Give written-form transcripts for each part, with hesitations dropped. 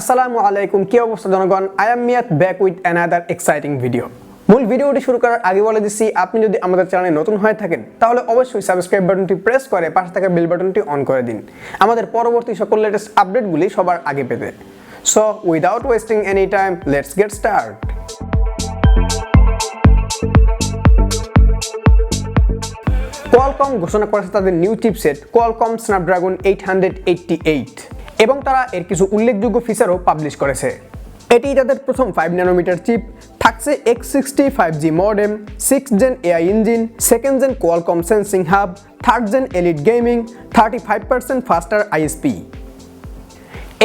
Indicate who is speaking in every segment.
Speaker 1: আসসালামু আলাইকুম, কি অবস্থা জনগণ? I am মিয়াত back with another exciting video. মূল ভিডিওটি শুরু করার আগে বলে দিচ্ছি, আপনি যদি আমাদের চ্যানেলে নতুন হয়ে থাকেন তাহলে অবশ্যই সাবস্ক্রাইব বাটনটি প্রেস করে পাশে থাকা বেল বাটনটি অন করে দিন আমাদের পরবর্তী সকল লেটেস্ট আপডেটগুলি সবার আগে পেতে। So without wasting any time, let's get start. Qualcomm ঘোষণা করেছে তাদের নিউ চিপসেট Qualcomm Snapdragon 888 এবং তারা এর কিছু উল্লেখযোগ্য ফিচারও পাবলিশ করেছে। এটি তাদের প্রথম 5 ন্যানোমিটার চিপ, থাকছে X60 5G modem, 6th Gen AI engine, 2nd Gen Qualcomm sensing hub, 3rd Gen elite gaming, 35% ফাস্টার ISP।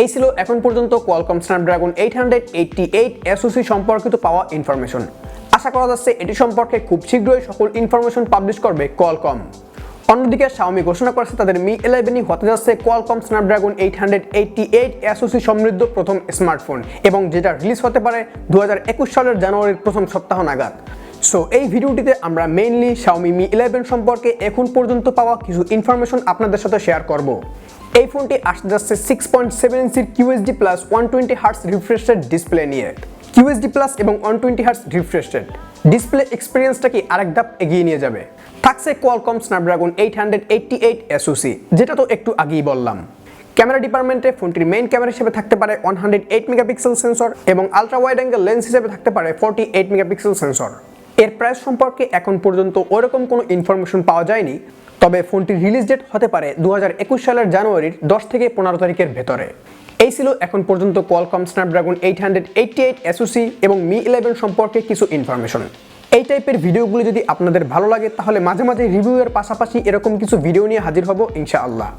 Speaker 1: এই ছিল এখন পর্যন্ত Qualcomm Snapdragon 888 SOC সম্পর্কিত পাওয়া ইনফরমেশন। আশা করা যাচ্ছে এটি সম্পর্কে খুব শীঘ্রই সকল ইনফরমেশন পাবলিশ করবে Qualcomm। অন্যদিকে Xiaomi ঘোষণা করেছে তাদের Mi 11 হতে যাচ্ছে Qualcomm Snapdragon 888 SOC সমৃদ্ধ প্রথম স্মার্টফোন এবং যেটা রিলিজ হতে পারে 2021 সালের জানুয়ারির প্রথম সপ্তাহ নাগাদ। সো এই ভিডিওটিতে আমরা মেইনলি Xiaomi Mi 11 সম্পর্কে এখন পর্যন্ত পাওয়া কিছু ইনফরমেশন আপনাদের সাথে শেয়ার করব। এই ফোনটি আসতে যাচ্ছে 6.7 ইঞ্চির QHD+ 120Hz refresh rate display নিয়ে। QHD+ এবং 120Hz রিফ্রেশ রেট ডিসপ্লে এক্সপিরিয়েন্সটাকে আরেক ধাপ এগিয়ে নিয়ে যাবে। থাকছে Qualcomm Snapdragon 888 SOC, যেটা তো একটু আগেই বললাম। ক্যামেরা ডিপার্টমেন্টে ফোনটির মেইন ক্যামেরা হিসেবে থাকতে পারে 108 মেগাপিক্সেল সেন্সর এবং আলট্রা ওয়াইড অ্যাঙ্গেল লেন্স হিসেবে থাকতে পারে 48 মেগাপিক্সেল সেন্সর। এর প্রাইস সম্পর্কে এখন পর্যন্ত ওরকম কোনো ইনফরমেশন পাওয়া যায়নি, তবে ফোনটির রিলিজ ডেট হতে পারে 2021 সালের জানুয়ারির 10 থেকে 15 তারিখের ভেতরে। এই ছিল এখন পর্যন্ত Qualcomm Snapdragon 888 SOC এবং Mi 11 সম্পর্কে কিছু ইনফরমেশন। এই টাইপের ভিডিওগুলো যদি আপনাদের ভালো লাগে তাহলে মাঝে মাঝে রিভিউয়ের পাশাপাশি এরকম কিছু ভিডিও নিয়ে হাজির হব ইনশাআল্লাহ।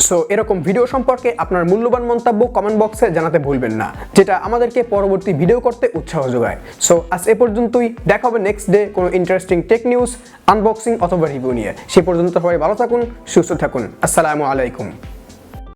Speaker 1: সো এরকম ভিডিও সম্পর্কে আপনার মূল্যবান মন্তব্য কমেন্ট বক্সে জানাতে ভুলবেন না, যেটা আমাদেরকে পরবর্তী ভিডিও করতে উৎসাহ যোগায়। সো আজ এ পর্যন্তই, দেখা হবে নেক্সট ডে কোনো ইন্টারেস্টিং টেক নিউজ, আনবক্সিং অথবা রিভিউ নিয়ে। সে পর্যন্ত সবাই ভালো থাকুন, সুস্থ থাকুন। আসসালামু আলাইকুম।